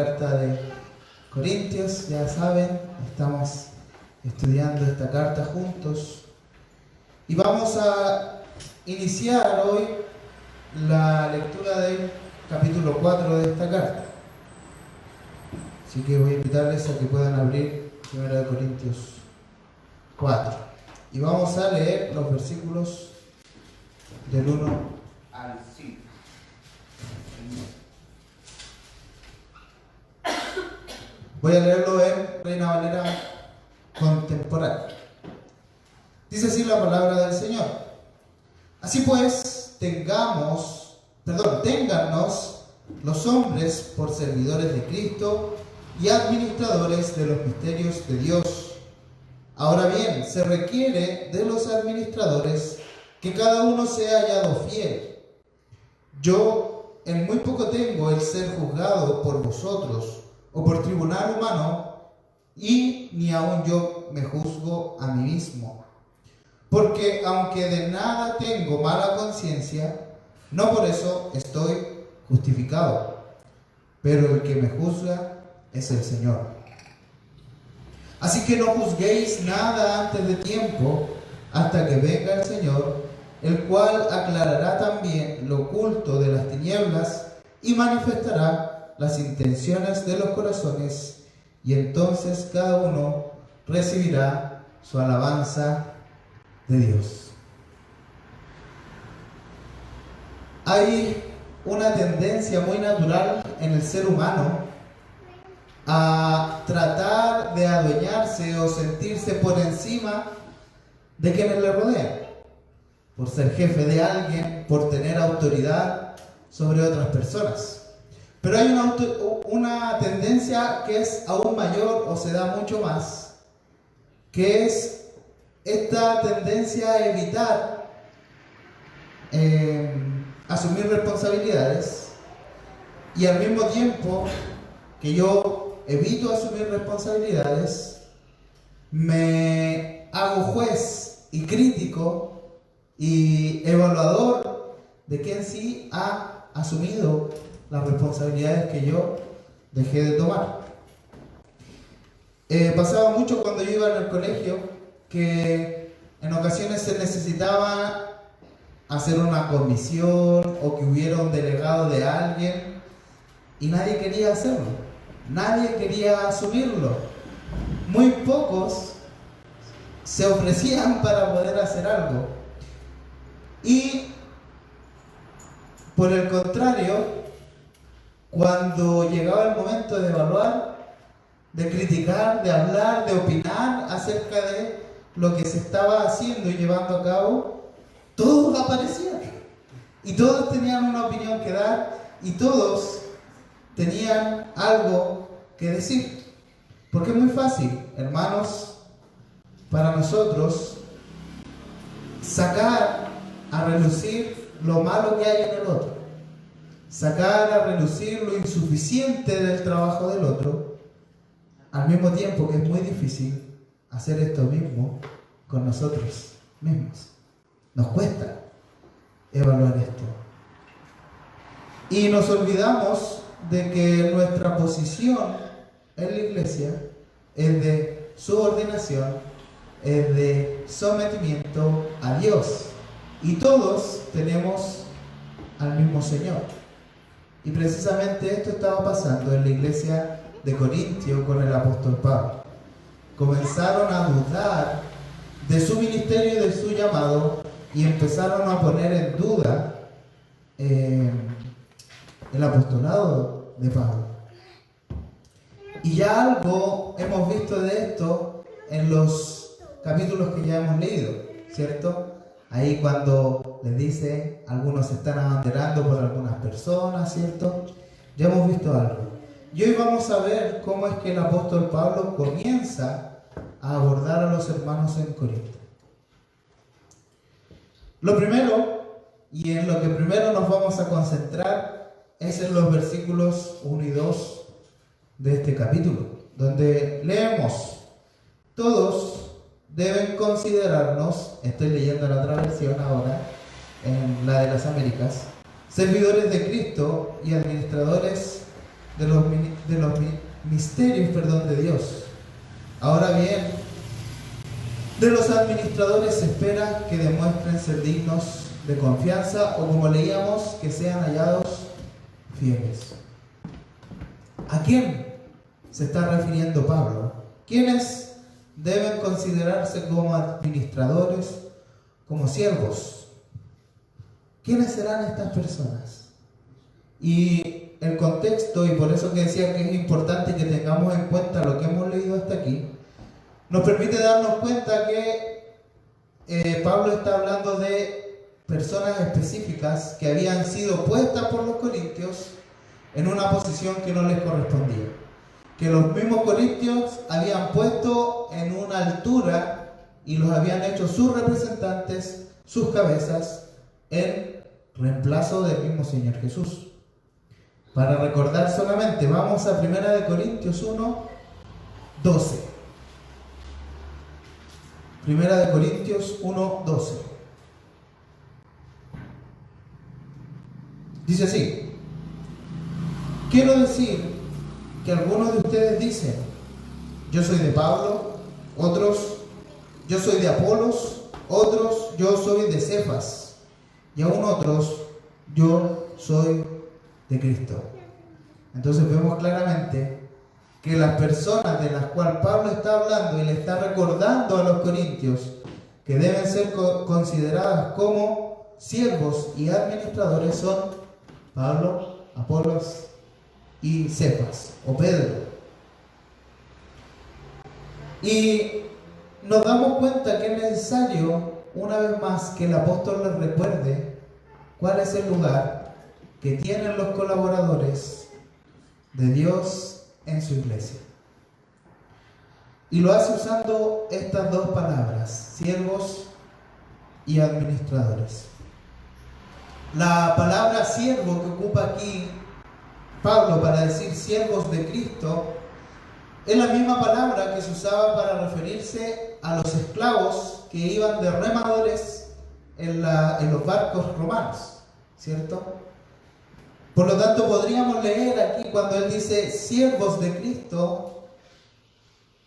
carta de Corintios. Ya saben, estamos estudiando esta carta juntos y vamos a iniciar hoy la lectura del capítulo 4 de esta carta. Así que voy a invitarles a que puedan abrir 1 Corintios 4 y vamos a leer los versículos del 1 al 5. Voy a leerlo en Reina Valera contemporánea. Dice así la palabra del Señor. Así pues, téngannos los hombres por servidores de Cristo y administradores de los misterios de Dios. Ahora bien, se requiere de los administradores que cada uno sea hallado fiel. Yo en muy poco tengo el ser juzgado por vosotros o por tribunal humano, y ni aun yo me juzgo a mí mismo. Porque aunque de nada tengo mala conciencia, no por eso estoy justificado. Pero el que me juzga es el Señor. Así que no juzguéis nada antes de tiempo, hasta que venga el Señor, el cual aclarará también lo oculto de las tinieblas y manifestará las intenciones de los corazones, y entonces cada uno recibirá su alabanza de Dios. Hay una tendencia muy natural en el ser humano a tratar de adueñarse o sentirse por encima de quienes le rodean, por ser jefe de alguien, por tener autoridad sobre otras personas. Pero hay una tendencia que es aún mayor o se da mucho más, que es esta tendencia a evitar asumir responsabilidades, y al mismo tiempo que yo evito asumir responsabilidades, me hago juez y crítico y evaluador de quien sí ha asumido las responsabilidades que yo dejé de tomar. Pasaba mucho cuando yo iba en el colegio que en ocasiones se necesitaba hacer una comisión o que hubiera un delegado de alguien y nadie quería hacerlo, nadie quería asumirlo. Muy pocos se ofrecían para poder hacer algo. Y por el contrario, cuando llegaba el momento de evaluar, de criticar, de hablar, de opinar acerca de lo que se estaba haciendo y llevando a cabo, todos aparecían y todos tenían una opinión que dar y todos tenían algo que decir. Porque es muy fácil, hermanos, para nosotros sacar a relucir lo malo que hay en el otro, sacar a relucir lo insuficiente del trabajo del otro, al mismo tiempo que es muy difícil hacer esto mismo con nosotros mismos. Nos cuesta evaluar esto. Y nos olvidamos de que nuestra posición en la iglesia es de subordinación, es de sometimiento a Dios. Y todos tenemos al mismo Señor. Y precisamente esto estaba pasando en la iglesia de Corintio con el apóstol Pablo. Comenzaron a dudar de su ministerio y de su llamado y empezaron a poner en duda el apostolado de Pablo. Y ya algo hemos visto de esto en los capítulos que ya hemos leído, ¿cierto? Ahí cuando les dice, algunos se están abanderando por algunas personas, ¿cierto? Ya hemos visto algo. Y hoy vamos a ver cómo es que el apóstol Pablo comienza a abordar a los hermanos en Corinto. Lo primero, y en lo que primero nos vamos a concentrar, es en los versículos 1 y 2 de este capítulo, donde leemos: todos deben considerarnos, estoy leyendo la otra versión ahora, en la de las Américas, servidores de Cristo y administradores de de los misterios, de Dios. Ahora bien, de los administradores se espera que demuestren ser dignos de confianza o, como leíamos, que sean hallados fieles. ¿A quién se está refiriendo Pablo? ¿Quiénes deben considerarse como administradores, como siervos? ¿Quiénes serán estas personas? Y el contexto, y por eso que decía que es importante que tengamos en cuenta lo que hemos leído hasta aquí, nos permite darnos cuenta que Pablo está hablando de personas específicas que habían sido puestas por los corintios en una posición que no les correspondía. Que los mismos corintios habían puesto en una altura y los habían hecho sus representantes, sus cabezas, en reemplazo del mismo Señor Jesús. Para recordar solamente, vamos a 1 Corintios 1, 12. 1 Corintios 1, 12. Dice así: quiero decir que algunos de ustedes dicen, yo soy de Pablo, otros, yo soy de Apolos, otros, yo soy de Cefas, y aún otros, yo soy de Cristo. Entonces vemos claramente que las personas de las cuales Pablo está hablando y le está recordando a los corintios que deben ser consideradas como siervos y administradores son Pablo, Apolos y Cefas o Pedro. Y nos damos cuenta que es necesario, una vez más, que el apóstol les recuerde cuál es el lugar que tienen los colaboradores de Dios en su iglesia. Y lo hace usando estas dos palabras, siervos y administradores. La palabra siervo que ocupa aquí Pablo para decir siervos de Cristo es la misma palabra que se usaba para referirse a los esclavos que iban de remadores en los barcos romanos, ¿cierto? Por lo tanto, podríamos leer aquí cuando él dice siervos de Cristo,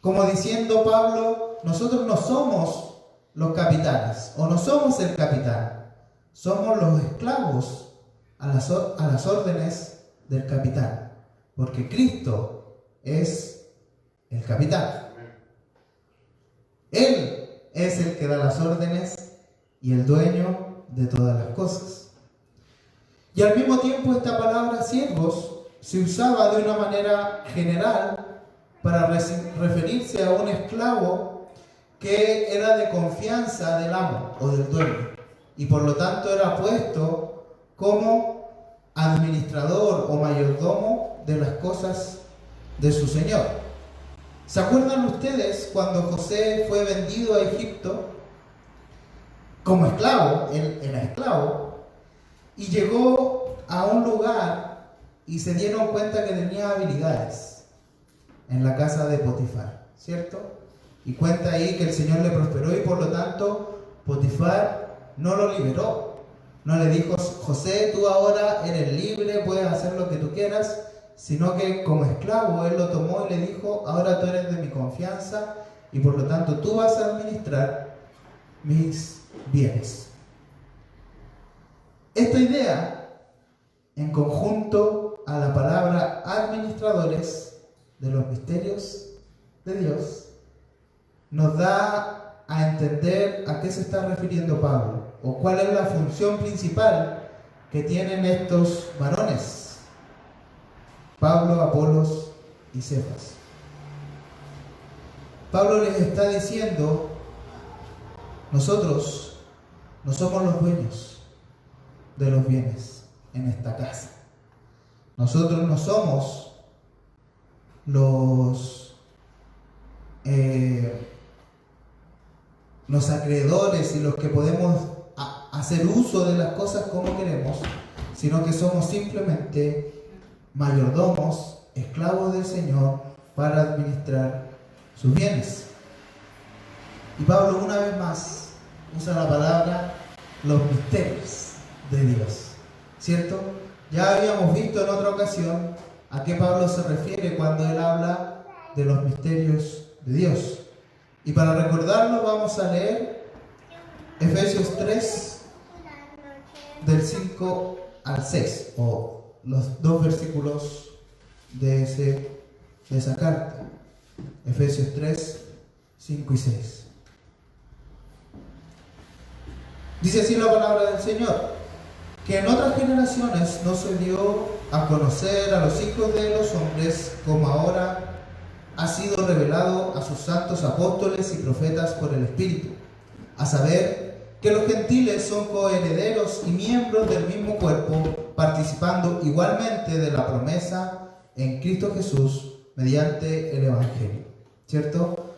como diciendo Pablo, nosotros no somos los capitanes, o no somos el capitán, somos los esclavos a las órdenes del capitán, porque Cristo es el capitán. Él es el que da las órdenes y el dueño de todas las cosas. Y al mismo tiempo esta palabra siervos se usaba de una manera general para referirse a un esclavo que era de confianza del amo o del dueño y por lo tanto era puesto como administrador o mayordomo de las cosas de su señor. ¿Se acuerdan ustedes cuando José fue vendido a Egipto como esclavo? Él era esclavo y llegó a un lugar y se dieron cuenta que tenía habilidades en la casa de Potifar, ¿cierto? Y cuenta ahí que el Señor le prosperó y por lo tanto Potifar no lo liberó. No le dijo, José, tú ahora eres libre, puedes hacer lo que tú quieras, sino que como esclavo él lo tomó y le dijo, ahora tú eres de mi confianza y por lo tanto tú vas a administrar mis bienes. Esta idea, en conjunto a la palabra administradores de los misterios de Dios, nos da a entender a qué se está refiriendo Pablo, o cuál es la función principal que tienen estos varones, Pablo, Apolos y Cefas. Pablo les está diciendo, nosotros no somos los dueños de los bienes en esta casa. Nosotros no somos los acreedores y los que podemos hacer uso de las cosas como queremos, sino que somos simplemente mayordomos, esclavos del Señor para administrar sus bienes. Y Pablo una vez más usa la palabra los misterios de Dios, ¿cierto? Ya habíamos visto en otra ocasión a qué Pablo se refiere cuando él habla de los misterios de Dios. Y para recordarlo vamos a leer Efesios 3, del 5 al 6, o los dos versículos de esa carta. Efesios 3, 5 y 6. Dice así la palabra del Señor: que en otras generaciones no se dio a conocer a los hijos de los hombres, como ahora ha sido revelado a sus santos apóstoles y profetas por el Espíritu, a saber, que los gentiles son coherederos y miembros del mismo cuerpo, participando igualmente de la promesa en Cristo Jesús mediante el Evangelio. ¿Cierto?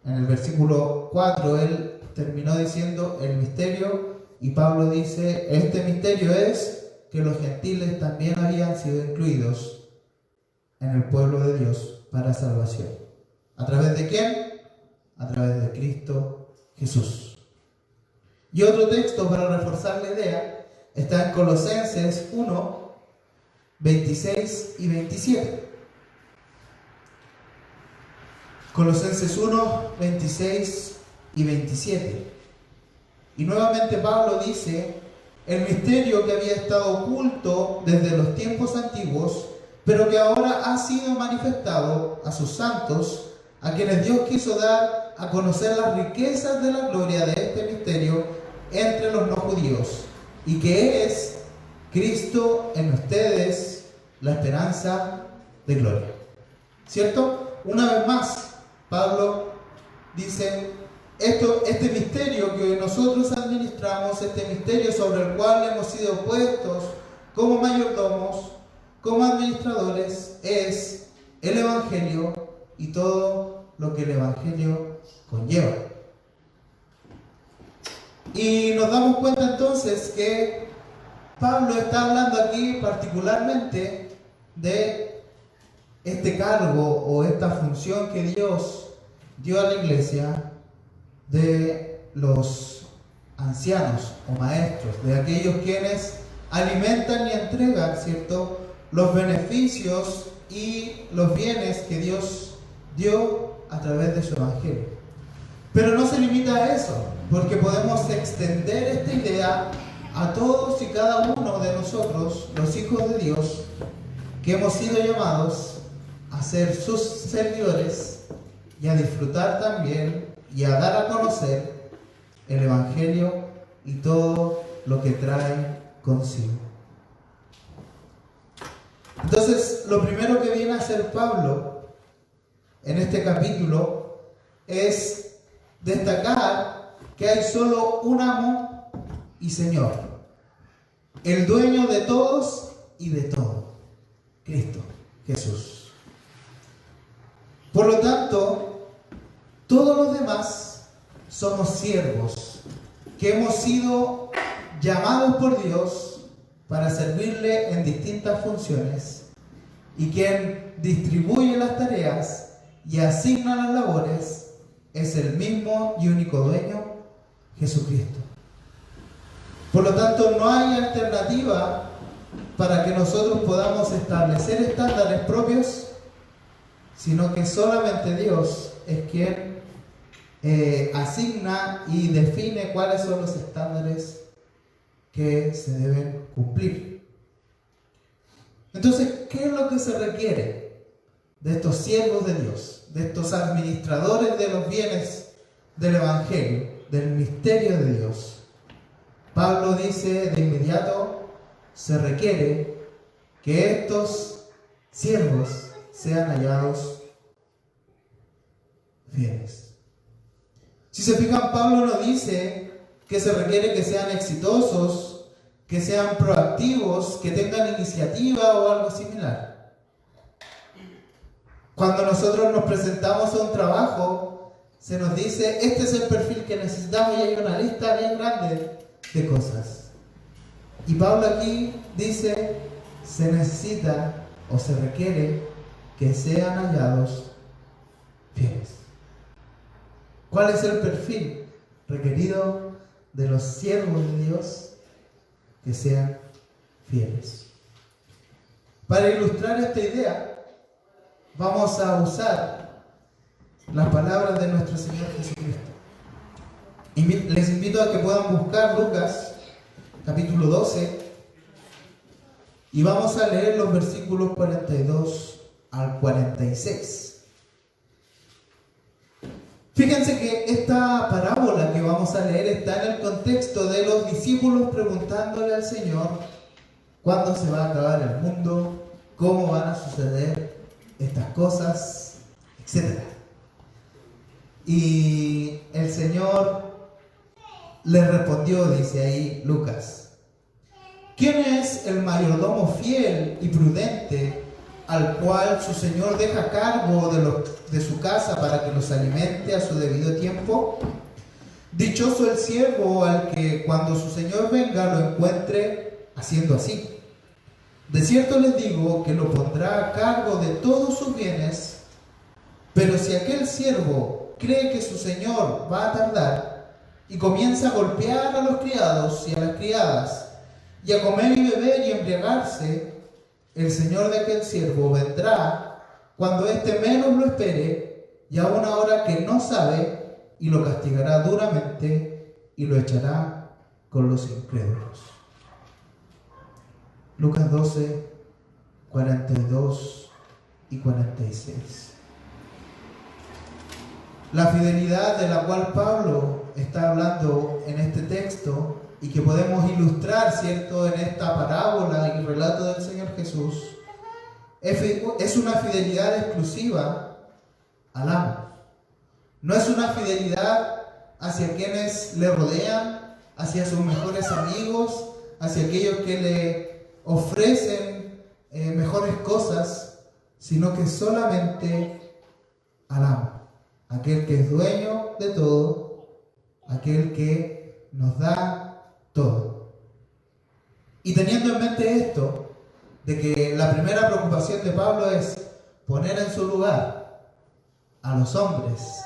En el versículo 4 él terminó diciendo el misterio, y Pablo dice, este misterio es que los gentiles también habían sido incluidos en el pueblo de Dios para salvación. ¿A través de quién? A través de Cristo Jesús. Y otro texto para reforzar la idea está en Colosenses 1, 26 y 27. Colosenses 1, 26 y 27. Y nuevamente Pablo dice, el misterio que había estado oculto desde los tiempos antiguos, pero que ahora ha sido manifestado a sus santos, a quienes Dios quiso dar a conocer las riquezas de la gloria de este misterio entre los no judíos, y que es Cristo en ustedes, la esperanza de gloria. ¿Cierto? Una vez más, Pablo dice, este misterio que nosotros administramos, este misterio sobre el cual hemos sido puestos como mayordomos, como administradores, es el Evangelio y todo lo que el Evangelio conlleva. Y nos damos cuenta entonces que Pablo está hablando aquí particularmente de este cargo o esta función que Dios dio a la iglesia de los ancianos o maestros, de aquellos quienes alimentan y entregan, ¿cierto?, los beneficios y los bienes que Dios dio a través de su evangelio. Pero no se limita a eso, porque podemos extender esta idea a todos y cada uno de nosotros, los hijos de Dios, que hemos sido llamados a ser sus servidores y a disfrutar también y a dar a conocer el Evangelio y todo lo que trae consigo. Entonces, lo primero que viene a hacer Pablo en este capítulo es destacar que hay solo un amo y Señor, el dueño de todos y de todo, Cristo Jesús. Por lo tanto, todos los demás somos siervos que hemos sido llamados por Dios para servirle en distintas funciones, y quien distribuye las tareas y asigna las labores es el mismo y único dueño, Jesucristo. Por lo tanto, no hay alternativa para que nosotros podamos establecer estándares propios, sino que solamente Dios es quien asigna y define cuáles son los estándares que se deben cumplir. Entonces, ¿qué es lo que se requiere de estos siervos de Dios, de estos administradores de los bienes del Evangelio, del misterio de Dios? Pablo dice de inmediato, se requiere que estos siervos sean hallados fieles. Si se fijan, Pablo no dice que se requiere que sean exitosos, que sean proactivos, que tengan iniciativa o algo similar. Cuando nosotros nos presentamos a un trabajo, se nos dice, este es el perfil que necesitamos, y hay una lista bien grande de cosas. Y Pablo aquí dice, se necesita o se requiere que sean hallados fieles. ¿Cuál es el perfil requerido de los siervos de Dios? Que sean fieles. Para ilustrar esta idea, vamos a usar las palabras de nuestro Señor Jesucristo. Les invito a que puedan buscar Lucas, capítulo 12, y vamos a leer los versículos 42 al 46. Fíjense que esta parábola que vamos a leer está en el contexto de los discípulos preguntándole al Señor cuándo se va a acabar el mundo, cómo van a suceder estas cosas, etc. Y el Señor les respondió, dice ahí Lucas: ¿quién es el mayordomo fiel y prudente al cual su señor deja cargo de su casa para que los alimente a su debido tiempo? Dichoso el siervo al que cuando su señor venga lo encuentre haciendo así. De cierto les digo que lo pondrá a cargo de todos sus bienes. Pero si aquel siervo cree que su señor va a tardar y comienza a golpear a los criados y a las criadas y a comer y beber y embriagarse, el señor de aquel siervo vendrá cuando éste menos lo espere y a una hora que no sabe, y lo castigará duramente y lo echará con los incrédulos. Lucas 12, 42 y 46. La fidelidad de la cual Pablo está hablando en este texto y que podemos ilustrar, ¿cierto?, en esta parábola y relato del Señor Jesús, es una fidelidad exclusiva al amo. No es una fidelidad hacia quienes le rodean, hacia sus mejores amigos, hacia aquellos que le ofrecen mejores cosas, sino que solamente al amo, aquel que es dueño de todo, aquel que nos da todo. Y teniendo en mente esto, de que la primera preocupación de Pablo es poner en su lugar a los hombres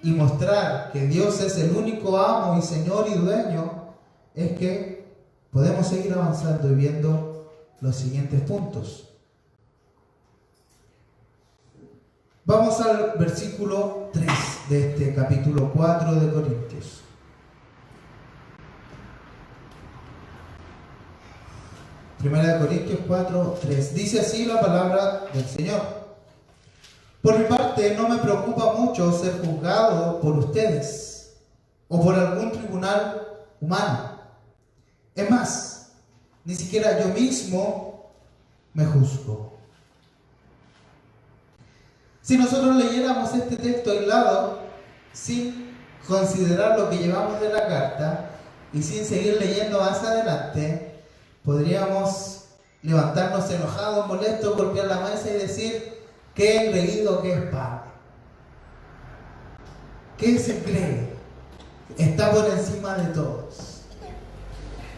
y mostrar que Dios es el único amo y Señor y dueño, es que podemos seguir avanzando y viendo los siguientes puntos. Vamos al versículo 3 de este capítulo 4 de Corintios. Primera de Corintios 4, 3. Dice así la palabra del Señor: por mi parte, no me preocupa mucho ser juzgado por ustedes o por algún tribunal humano. Es más, ni siquiera yo mismo me juzgo. Si nosotros leyéramos este texto aislado, sin considerar lo que llevamos de la carta y sin seguir leyendo más adelante, podríamos levantarnos enojados, molestos, golpear la mesa y decir: qué engreído que es Pablo. ¿Qué se cree? Está por encima de todos.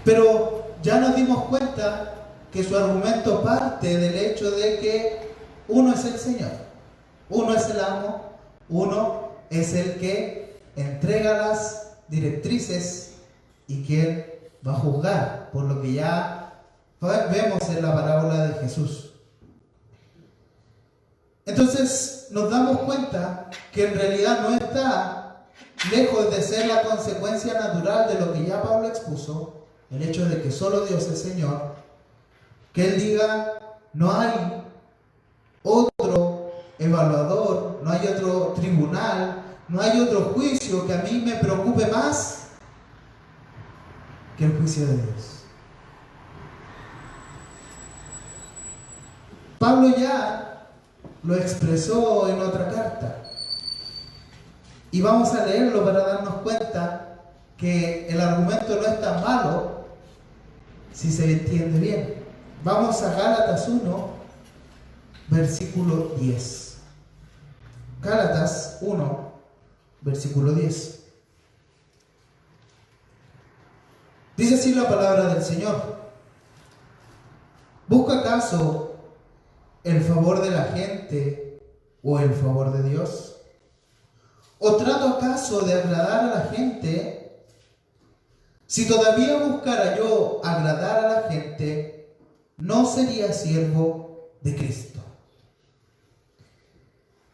Pero ya nos dimos cuenta que su argumento parte del hecho de que uno es el Señor, uno es el amo, uno es el que entrega las directrices y quien va a juzgar, por lo que ya vemos en la parábola de Jesús. Entonces nos damos cuenta que en realidad no está lejos de ser la consecuencia natural de lo que ya Pablo expuso, el hecho de que solo Dios es Señor, que Él diga: no hay otro evaluador, no hay otro tribunal, no hay otro juicio que a mí me preocupe más que el juicio de Dios. Pablo ya lo expresó en otra carta. Y vamos a leerlo para darnos cuenta que el argumento no es tan malo si se entiende bien. Vamos a Gálatas 1, versículo 10. Gálatas 1, versículo 10. Dice así la palabra del Señor: ¿busca acaso el favor de la gente o el favor de Dios? ¿O trato acaso de agradar a la gente? Si todavía buscara yo agradar a la gente, no sería siervo de Cristo.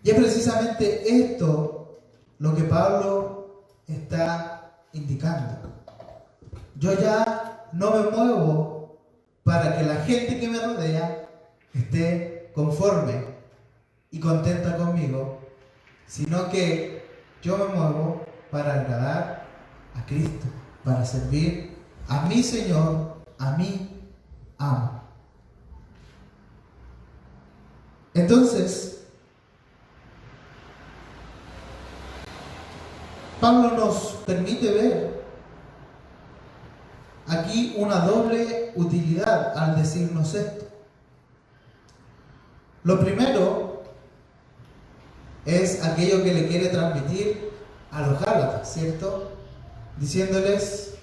Y es precisamente esto lo que Pablo está indicando. Yo ya no me muevo para que la gente que me rodea esté conforme y contenta conmigo, sino que yo me muevo para agradar a Cristo, para servir a mi Señor, a mi amo. Entonces, Pablo nos permite ver aquí una doble utilidad al decirnos esto. Lo primero es aquello que le quiere transmitir a los Gálatas, ¿cierto? Diciéndoles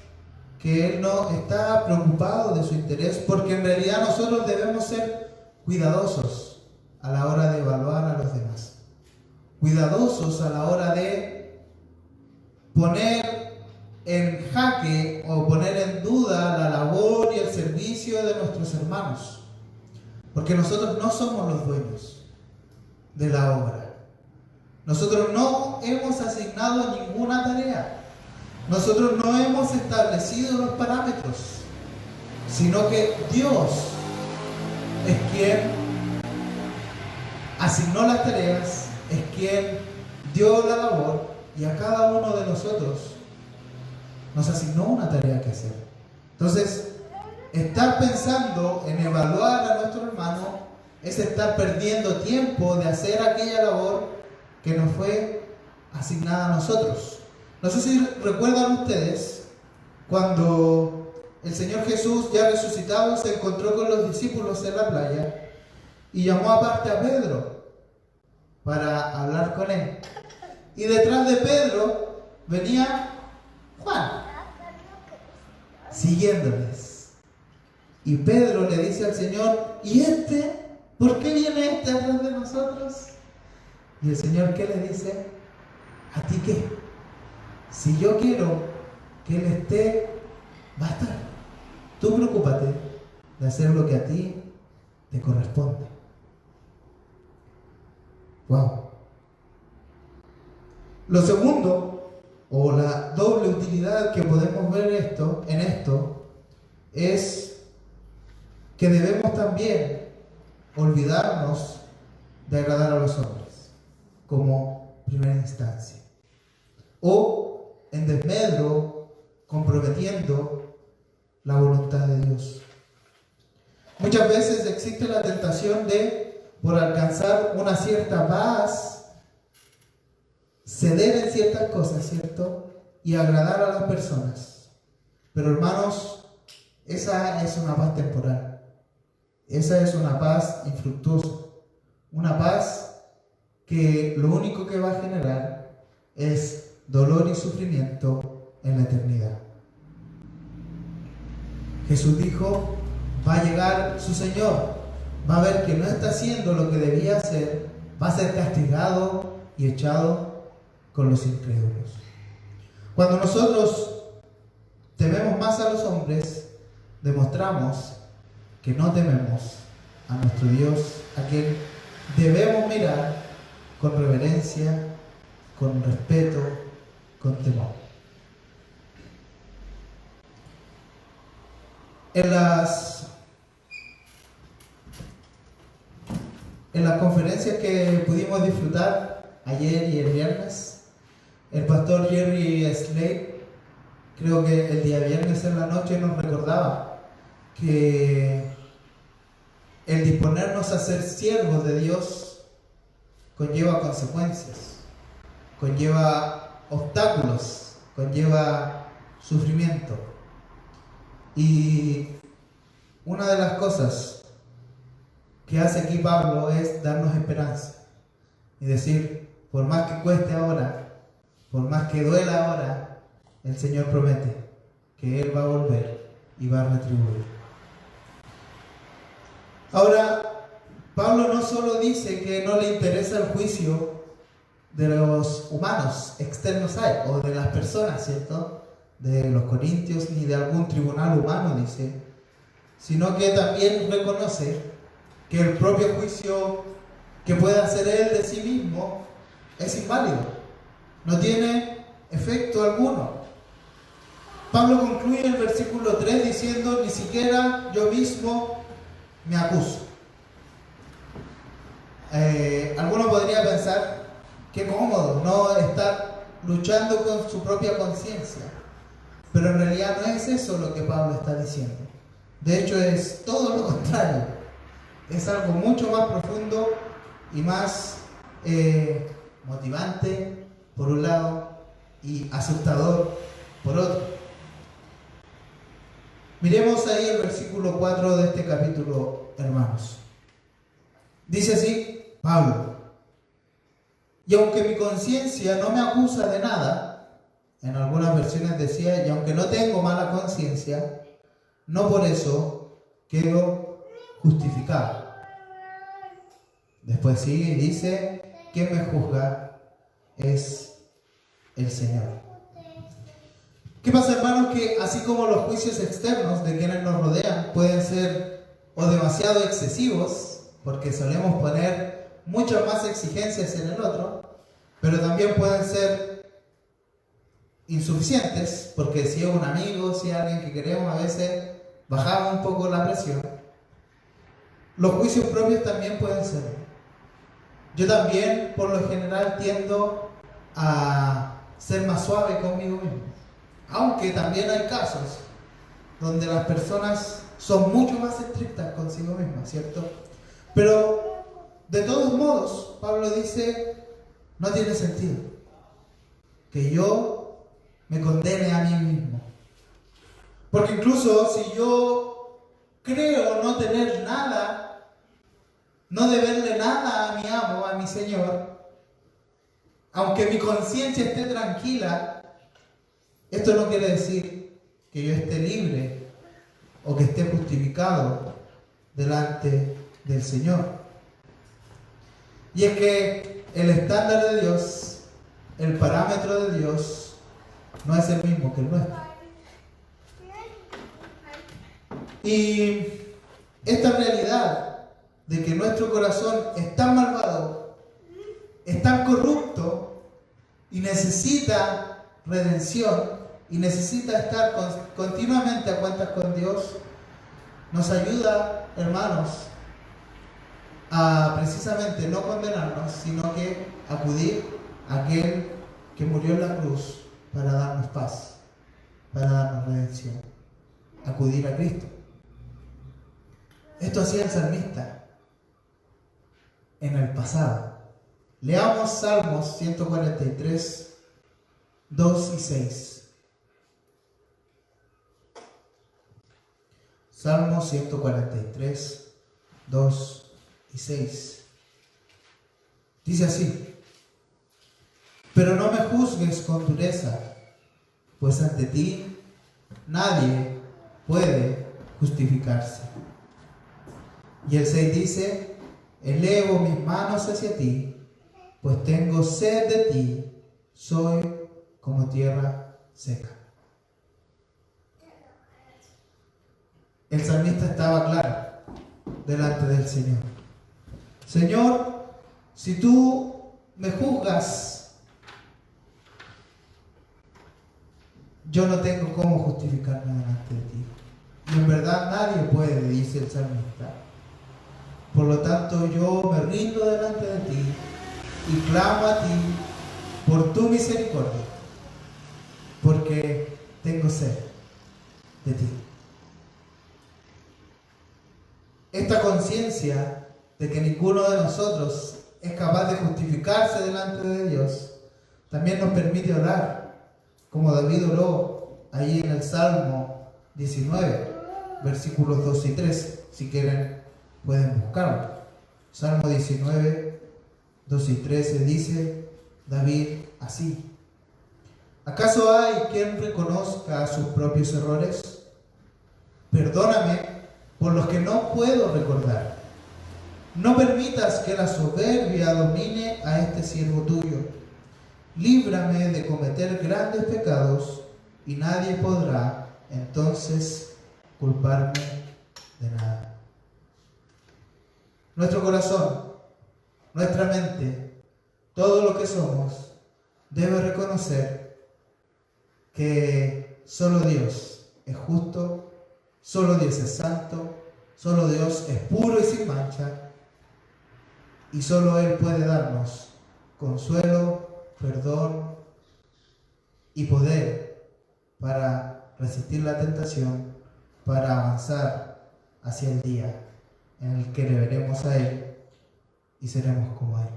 que él no está preocupado de su interés, porque en realidad nosotros debemos ser cuidadosos a la hora de evaluar a los demás, cuidadosos a la hora de poner en jaque o poner en duda la labor y el servicio de nuestros hermanos, porque nosotros no somos los dueños de la obra. Nosotros no hemos asignado ninguna tarea. Nosotros no hemos establecido los parámetros, sino que Dios es quien asignó las tareas, es quien dio la labor, y a cada uno de nosotros nos asignó una tarea que hacer. Entonces, estar pensando en evaluar a nuestro hermano es estar perdiendo tiempo de hacer aquella labor que nos fue asignada a nosotros. No sé si recuerdan ustedes cuando el Señor Jesús, ya resucitado, se encontró con los discípulos en la playa y llamó aparte a Pedro para hablar con él. Y detrás de Pedro venía Juan, siguiéndoles. Y Pedro le dice al Señor: ¿y este? ¿Por qué viene este atrás de nosotros? Y el Señor, ¿qué le dice? ¿A ti qué? Si yo quiero que Él esté, va a estar. Tú preocúpate de hacer lo que a ti te corresponde. Wow. Lo segundo, o la doble utilidad que podemos ver en esto, es que debemos también olvidarnos de agradar a los hombres como primera instancia, o en desmedro comprometiendo la voluntad de Dios. Muchas veces existe la tentación de, por alcanzar una cierta paz, ceder en ciertas cosas, ¿cierto? Y agradar a las personas. Pero hermanos, esa es una paz temporal. Esa es una paz infructuosa. Una paz que lo único que va a generar es dolor y sufrimiento en la eternidad. Jesús dijo: va a llegar su Señor, va a ver que no está haciendo lo que debía hacer, va a ser castigado y echado con los incrédulos. Cuando nosotros tememos más a los hombres, demostramos que no tememos a nuestro Dios, a quien debemos mirar con reverencia, con respeto, con temor. En las conferencias que pudimos disfrutar ayer y el viernes, el pastor Jerry Slade, creo que el día viernes en la noche, nos recordaba que el disponernos a ser siervos de Dios conlleva consecuencias, conlleva obstáculos, conlleva sufrimiento. Y una de las cosas que hace aquí Pablo es darnos esperanza y decir: por más que cueste ahora, por más que duela ahora, el Señor promete que Él va a volver y va a retribuir. Ahora, Pablo no solo dice que no le interesa el juicio de los humanos externos a él, o de las personas, ¿cierto?, de los corintios, ni de algún tribunal humano, dice, sino que también reconoce que el propio juicio que puede hacer él de sí mismo es inválido, no tiene efecto alguno. Pablo concluye el versículo 3 diciendo: ni siquiera yo mismo me acuso. Alguno podría pensar qué cómodo no estar luchando con su propia conciencia, pero en realidad no es eso lo que Pablo está diciendo. De hecho, es todo lo contrario. Es algo mucho más profundo y más motivante por un lado y asustador por otro. Miremos ahí el versículo 4 de este capítulo, hermanos. Dice así Pablo: y aunque mi conciencia no me acusa de nada, en algunas versiones decía, y aunque no tengo mala conciencia, no por eso quedo justificado. Después sigue y dice: quien me juzga es el Señor. ¿Qué pasa, hermanos? Que así como los juicios externos de quienes nos rodean pueden ser o demasiado excesivos, porque solemos poner muchas más exigencias en el otro, pero también pueden ser insuficientes, porque si es un amigo, si es alguien que queremos, a veces bajamos un poco la presión. Los juicios propios también pueden ser. Yo también, por lo general, tiendo a ser más suave conmigo mismo, aunque también hay casos donde las personas son mucho más estrictas consigo mismas, ¿cierto? Pero de todos modos, Pablo dice: no tiene sentido que yo me condene a mí mismo, porque incluso si yo creo no tener nada, no deberle nada a mi amo, a mi Señor, aunque mi conciencia esté tranquila, esto no quiere decir que yo esté libre o que esté justificado delante del Señor. Y es que el estándar de Dios, el parámetro de Dios, no es el mismo que el nuestro. Y esta realidad de que nuestro corazón es tan malvado, es tan corrupto y necesita redención y necesita estar continuamente a cuentas con Dios, nos ayuda, hermanos, a precisamente no condenarnos, sino que acudir a aquel que murió en la cruz para darnos paz, para darnos redención. Acudir a Cristo. Esto hacía el salmista en el pasado. Leamos Salmos 143, 2 y 6. Salmos 143, 2 y 6. Dice así: pero no me juzgues con dureza, pues ante ti nadie puede justificarse. Y el 6 dice: elevo mis manos hacia ti, pues tengo sed de ti, soy como tierra seca. El salmista estaba claro delante del Señor. Señor, si tú me juzgas, yo no tengo cómo justificarme delante de ti. Y en verdad nadie puede, dice el salmista. Por lo tanto, yo me rindo delante de ti y clamo a ti por tu misericordia, porque tengo sed de ti. Esta conciencia de que ninguno de nosotros es capaz de justificarse delante de Dios también nos permite orar, como David oró ahí en el Salmo 19, versículos 2 y 3. Si quieren, pueden buscarlo. Salmo 19, 2 y 13 dice David así: ¿acaso hay quien reconozca sus propios errores? Perdóname por los que no puedo recordar. No permitas que la soberbia domine a este siervo tuyo. Líbrame de cometer grandes pecados y nadie podrá entonces culparme de nada. Nuestro corazón, nuestra mente, todo lo que somos, debe reconocer que solo Dios es justo, solo Dios es santo, solo Dios es puro y sin mancha, y solo Él puede darnos consuelo, perdón y poder para resistir la tentación, para avanzar hacia el día en el que le veremos a Él y seremos como Él.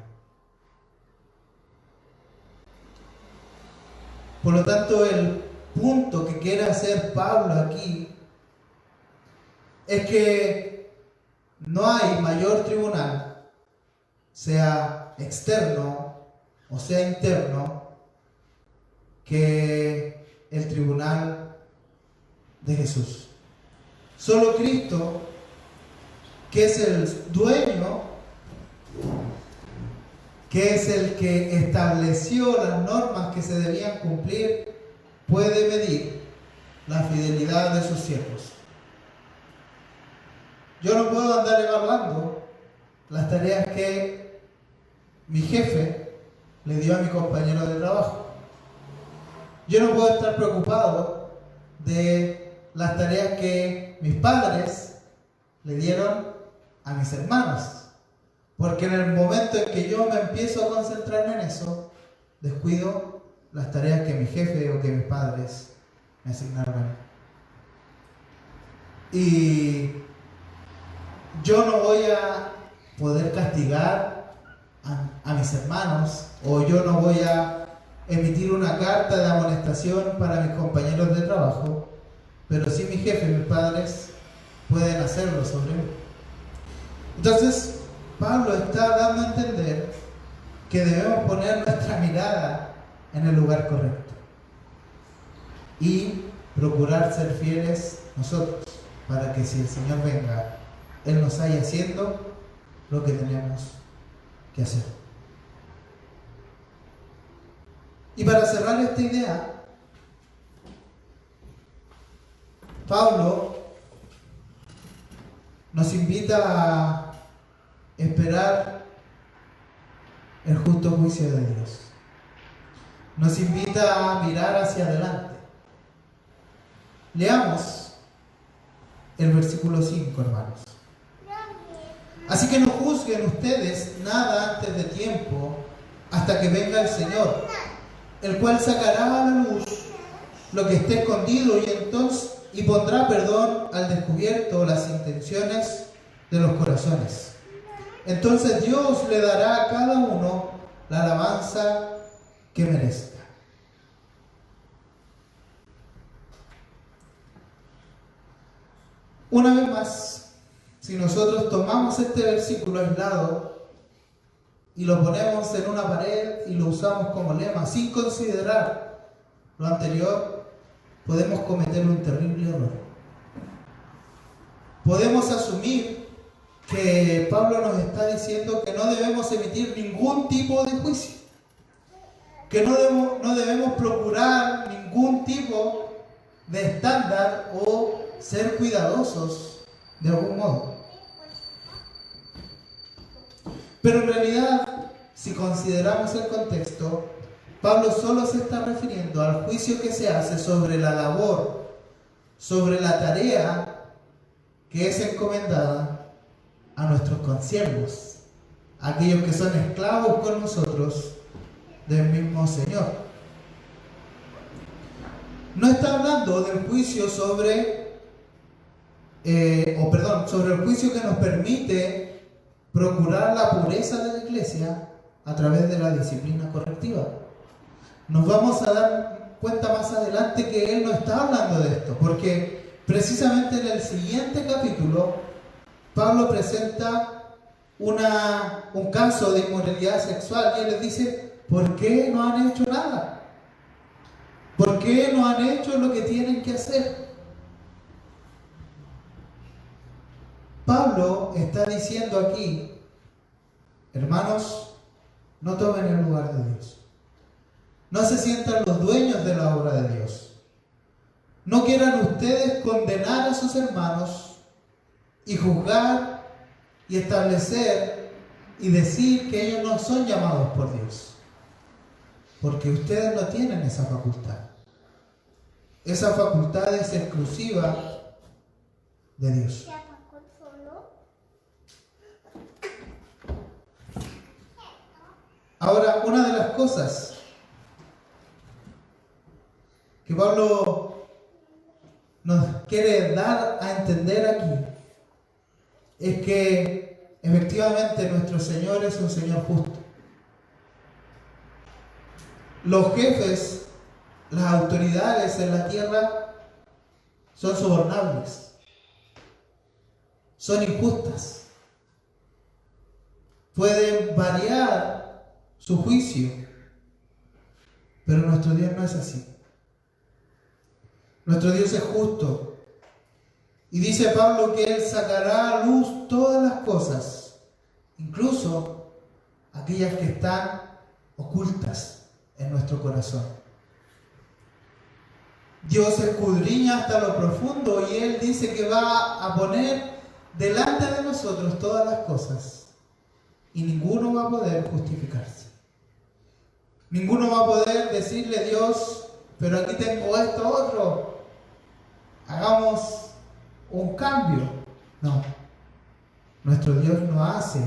Por lo tanto, el punto que quiere hacer Pablo aquí es que no hay mayor tribunal, sea externo o sea interno, que el tribunal de Jesús. Solo Cristo, que es el dueño, que es el que estableció las normas que se debían cumplir, puede medir la fidelidad de sus siervos. Yo no puedo andar evaluando las tareas que mi jefe le dio a mi compañero de trabajo. Yo no puedo estar preocupado de las tareas que mis padres le dieron a mis hermanos, porque en el momento en que yo me empiezo a concentrar en eso, descuido las tareas que mi jefe o que mis padres me asignaron a mí. Y yo no voy a poder castigar a mis hermanos, o yo no voy a emitir una carta de amonestación para mis compañeros de trabajo, pero sí mi jefe y mis padres pueden hacerlo sobre mí. Entonces, Pablo está dando a entender que debemos poner nuestra mirada en el lugar correcto y procurar ser fieles nosotros, para que si el Señor venga, Él nos haya haciendo lo que tenemos que hacer. Y para cerrar esta idea, Pablo nos invita a esperar el justo juicio de Dios. Nos invita a mirar hacia adelante. Leamos el versículo 5, hermanos. Así que no juzguen ustedes nada antes de tiempo, hasta que venga el Señor, el cual sacará a la luz lo que esté escondido y pondrá perdón al descubierto las intenciones de los corazones. Entonces Dios le dará a cada uno la alabanza que merezca. Una vez más, si nosotros tomamos este versículo aislado y lo ponemos en una pared y lo usamos como lema sin considerar lo anterior, podemos cometer un terrible error. Podemos asumir que Pablo nos está diciendo que no debemos emitir ningún tipo de juicio, que no debemos procurar ningún tipo de estándar o ser cuidadosos de algún modo. Pero en realidad, si consideramos el contexto, Pablo solo se está refiriendo al juicio que se hace sobre la labor, sobre la tarea que es encomendada a nuestros consiervos, aquellos que son esclavos con nosotros del mismo Señor. No está hablando del juicio sobre el juicio que nos permite procurar la pureza de la iglesia a través de la disciplina correctiva. Nos vamos a dar cuenta más adelante que él no está hablando de esto, porque precisamente en el siguiente capítulo Pablo presenta un caso de inmoralidad sexual y él les dice: ¿por qué no han hecho nada? ¿Por qué no han hecho lo que tienen que hacer? Pablo está diciendo aquí: hermanos, no tomen el lugar de Dios. No se sientan los dueños de la obra de Dios. No quieran ustedes condenar a sus hermanos y juzgar y establecer y decir que ellos no son llamados por Dios. Porque ustedes no tienen esa facultad. Esa facultad es exclusiva de Dios. Ahora, una de las cosas que Pablo nos quiere dar a entender aquí es que efectivamente nuestro Señor es un Señor justo. Los jefes, las autoridades en la tierra son sobornables, son injustas, pueden variar su juicio, pero nuestro Dios no es así. Nuestro Dios es justo. Y dice Pablo que Él sacará a luz todas las cosas, incluso aquellas que están ocultas en nuestro corazón. Dios escudriña hasta lo profundo y Él dice que va a poner delante de nosotros todas las cosas y ninguno va a poder justificarse. Ninguno va a poder decirle a Dios, pero aquí tengo esto otro, hagamos un cambio. No, nuestro Dios no hace,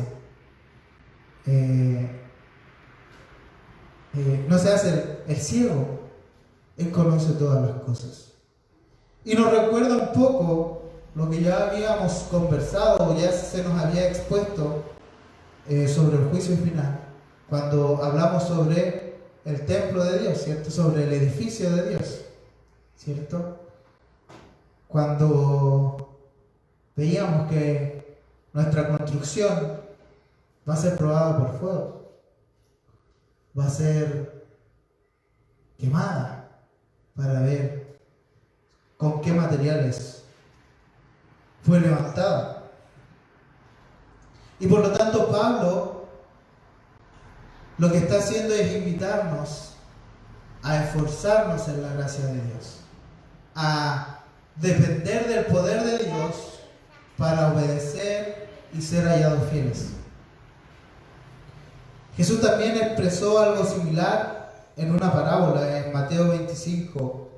no se hace el ciego. Él conoce todas las cosas. Y nos recuerda un poco lo que ya habíamos conversado, ya se nos había expuesto sobre el juicio final, cuando hablamos sobre el templo de Dios, ¿cierto? Sobre el edificio de Dios, ¿cierto? Cuando veíamos que nuestra construcción va a ser probada por fuego, va a ser quemada para ver con qué materiales fue levantada. Y por lo tanto Pablo lo que está haciendo es invitarnos a esforzarnos en la gracia de Dios, a depender del poder de Dios para obedecer y ser hallados fieles. Jesús también expresó algo similar en una parábola en Mateo 25,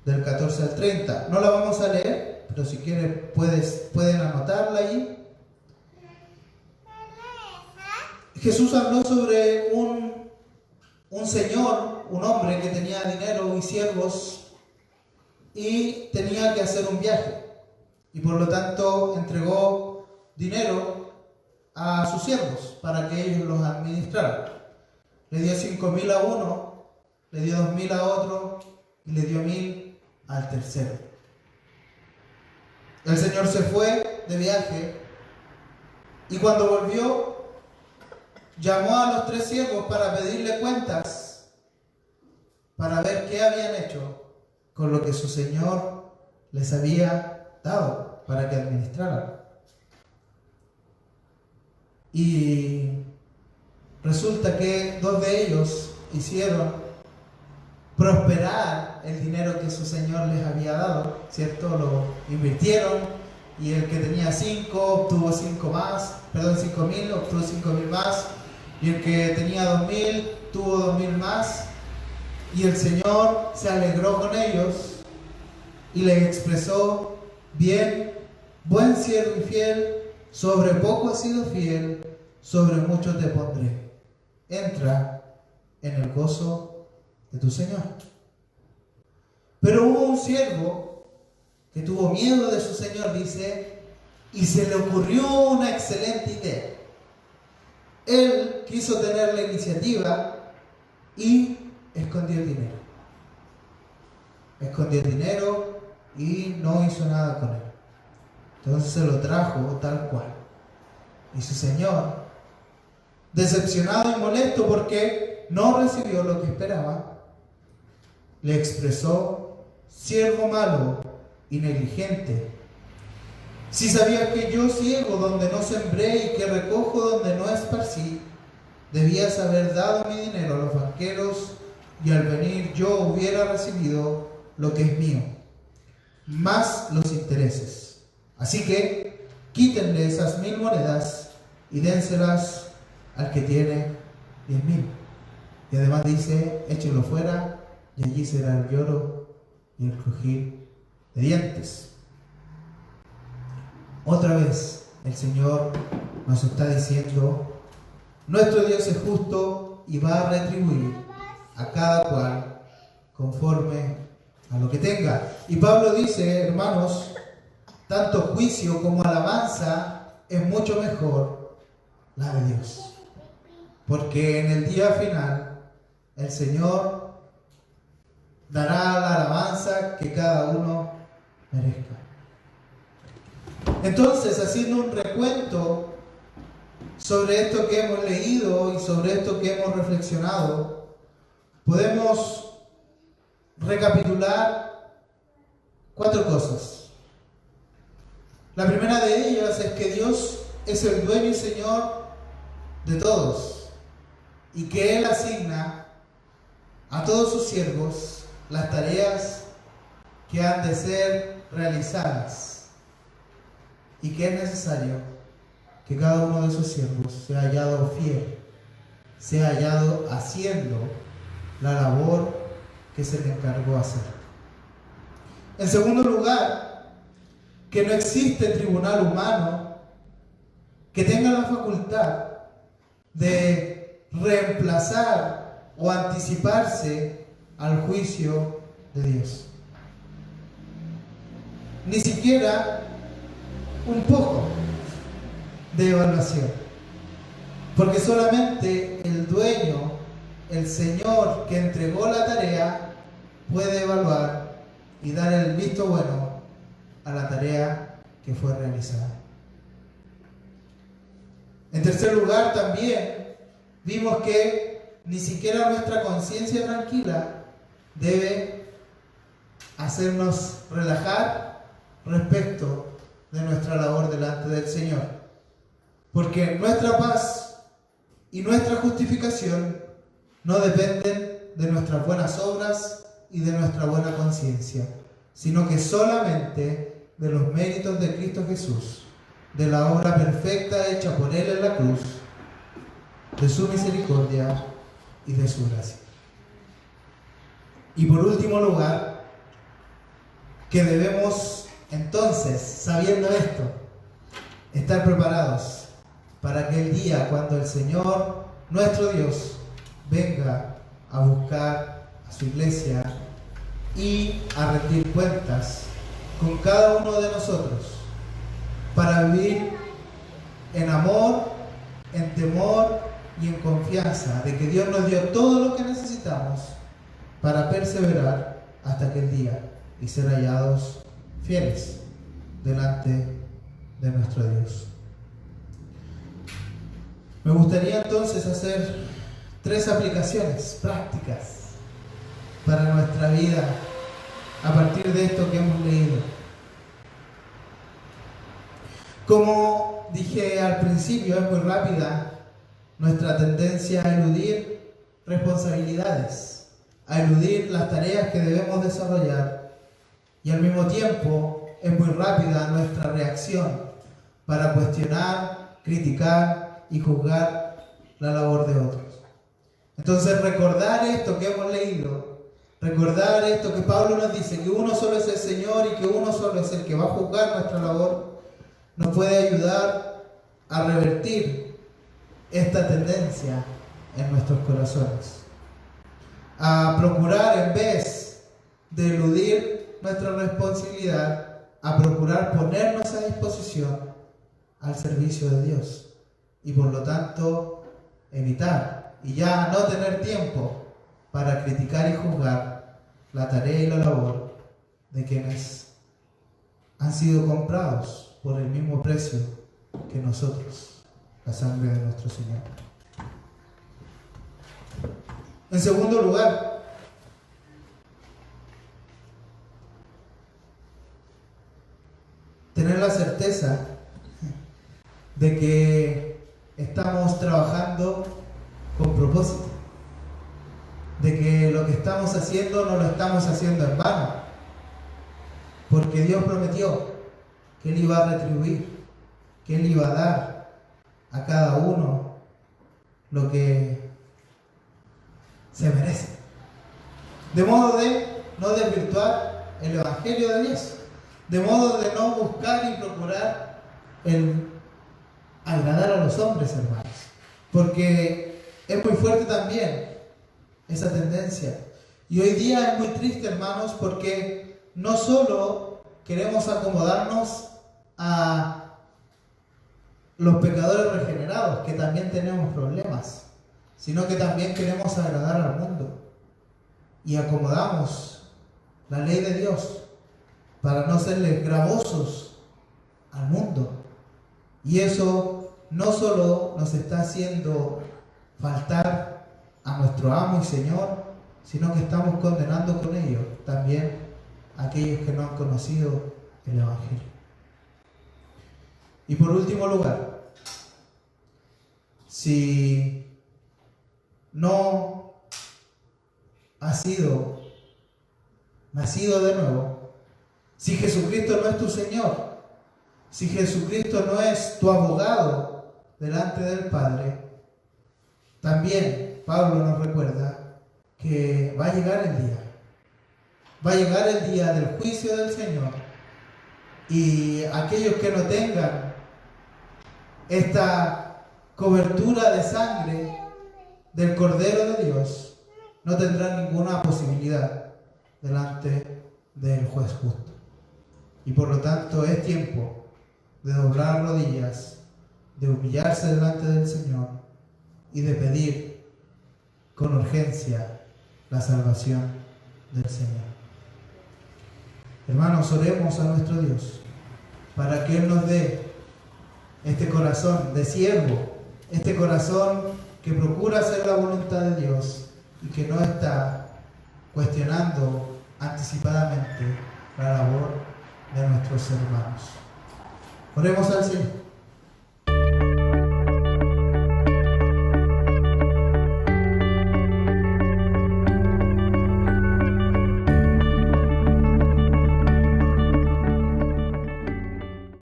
del 14 al 30. No la vamos a leer, pero si quieren pueden anotarla ahí. Jesús habló sobre un señor, un hombre que tenía dinero y siervos y tenía que hacer un viaje. Y por lo tanto entregó dinero a sus siervos para que ellos los administraran. Le dio 5,000 a uno, le dio 2,000 a otro y le dio 1,000 al tercero. El Señor se fue de viaje y cuando volvió llamó a los 3 siervos para pedirle cuentas, para ver qué habían hecho con lo que su Señor les había dado para que administraran. Y resulta que 2 de ellos hicieron prosperar el dinero que su Señor les había dado, ¿cierto? Lo invirtieron y el que tenía 5 obtuvo 5,000, obtuvo 5,000 más. Y el que tenía 2,000 tuvo 2,000 más. Y el Señor se alegró con ellos y les expresó: bien, buen siervo y fiel, sobre poco has sido fiel, sobre mucho te pondré. Entra en el gozo de tu Señor. Pero hubo un siervo que tuvo miedo de su Señor, dice, y se le ocurrió una excelente idea. Él quiso tener la iniciativa y escondió el dinero. Escondió el dinero y no hizo nada con él. Entonces se lo trajo tal cual. Y su Señor, decepcionado y molesto porque no recibió lo que esperaba, le expresó: siervo malo y negligente, si sabías que yo ciego donde no sembré y que recojo donde no esparcí, debías haber dado mi dinero a los banqueros y al venir yo hubiera recibido lo que es mío, más los intereses. Así que quítenle esas 1000 monedas y dénselas al que tiene 10.000. Y además dice, échenlo fuera, y allí será el lloro y el crujir de dientes. Otra vez el Señor nos está diciendo, nuestro Dios es justo y va a retribuir a cada cual conforme a lo que tenga. Y Pablo dice, hermanos, tanto juicio como alabanza es mucho mejor la de Dios. Porque en el día final el Señor dará la alabanza que cada uno merezca. Entonces, haciendo un recuento sobre esto que hemos leído y sobre esto que hemos reflexionado, podemos recapitular 4 cosas. La primera de ellas es que Dios es el dueño y Señor de todos y que Él asigna a todos sus siervos las tareas que han de ser realizadas y que es necesario que cada uno de sus siervos sea hallado fiel, sea hallado haciendo la labor que se le encargó hacer. En segundo lugar, que no existe tribunal humano que tenga la facultad de reemplazar o anticiparse al juicio de Dios. Ni siquiera un poco de evaluación, porque solamente el dueño, el Señor que entregó la tarea, puede evaluar y dar el visto bueno a la tarea que fue realizada. En tercer lugar, también vimos que ni siquiera nuestra conciencia tranquila debe hacernos relajar respecto de nuestra labor delante del Señor, porque nuestra paz y nuestra justificación no dependen de nuestras buenas obras y de nuestra buena conciencia, sino que solamente de los méritos de Cristo Jesús, de la obra perfecta hecha por Él en la cruz, de su misericordia y de su gracia. Y por último lugar, que debemos entonces, sabiendo esto, estar preparados para aquel día cuando el Señor, nuestro Dios, venga a buscar a su iglesia y a rendir cuentas con cada uno de nosotros, para vivir en amor, en temor y en confianza de que Dios nos dio todo lo que necesitamos para perseverar hasta aquel día y ser hallados fieles delante de nuestro Dios. Me gustaría entonces hacer 3 aplicaciones prácticas para nuestra vida a partir de esto que hemos leído. Como dije al principio, es muy rápida nuestra tendencia a eludir responsabilidades, a eludir las tareas que debemos desarrollar, y al mismo tiempo es muy rápida nuestra reacción para cuestionar, criticar y juzgar la labor de otros. Entonces, recordar esto que hemos leído, recordar esto que Pablo nos dice, que uno solo es el Señor y que uno solo es el que va a juzgar nuestra labor, nos puede ayudar a revertir esta tendencia en nuestros corazones, a procurar, en vez de eludir nuestra responsabilidad, a procurar ponernos a disposición al servicio de Dios y por lo tanto evitar y ya no tener tiempo para criticar y juzgar la tarea y la labor de quienes han sido comprados por el mismo precio que nosotros, la sangre de nuestro Señor. En segundo lugar, tener la certeza de que estamos trabajando con propósito, de que lo que estamos haciendo no lo estamos haciendo en vano, porque Dios prometió que Él iba a retribuir que Él iba a dar a cada uno lo que se merece. De modo de no desvirtuar el Evangelio de Dios. De modo de no buscar y procurar el agradar a los hombres, hermanos. Porque es muy fuerte también esa tendencia. Y hoy día es muy triste, hermanos, porque no solo queremos acomodarnos a los pecadores regenerados, que también tenemos problemas, sino que también queremos agradar al mundo. Y acomodamos la ley de Dios para no serles gravosos al mundo. Y eso no solo nos está haciendo faltar a nuestro amo y Señor, sino que estamos condenando con ello también a aquellos que no han conocido el Evangelio. Y por último lugar, si no has sido nacido de nuevo, si Jesucristo no es tu Señor, si Jesucristo no es tu abogado delante del Padre, también Pablo nos recuerda que va a llegar el día. Va a llegar el día del juicio del Señor. Y aquellos que no tengan esta cobertura de sangre del Cordero de Dios no tendrán ninguna posibilidad delante del juez justo. Y por lo tanto es tiempo de doblar rodillas, de humillarse delante del Señor y de pedir con urgencia la salvación del Señor. Hermanos, oremos a nuestro Dios para que Él nos dé este corazón de siervo, este corazón que procura hacer la voluntad de Dios y que no está cuestionando anticipadamente la labor de nuestros hermanos. Oremos al Señor.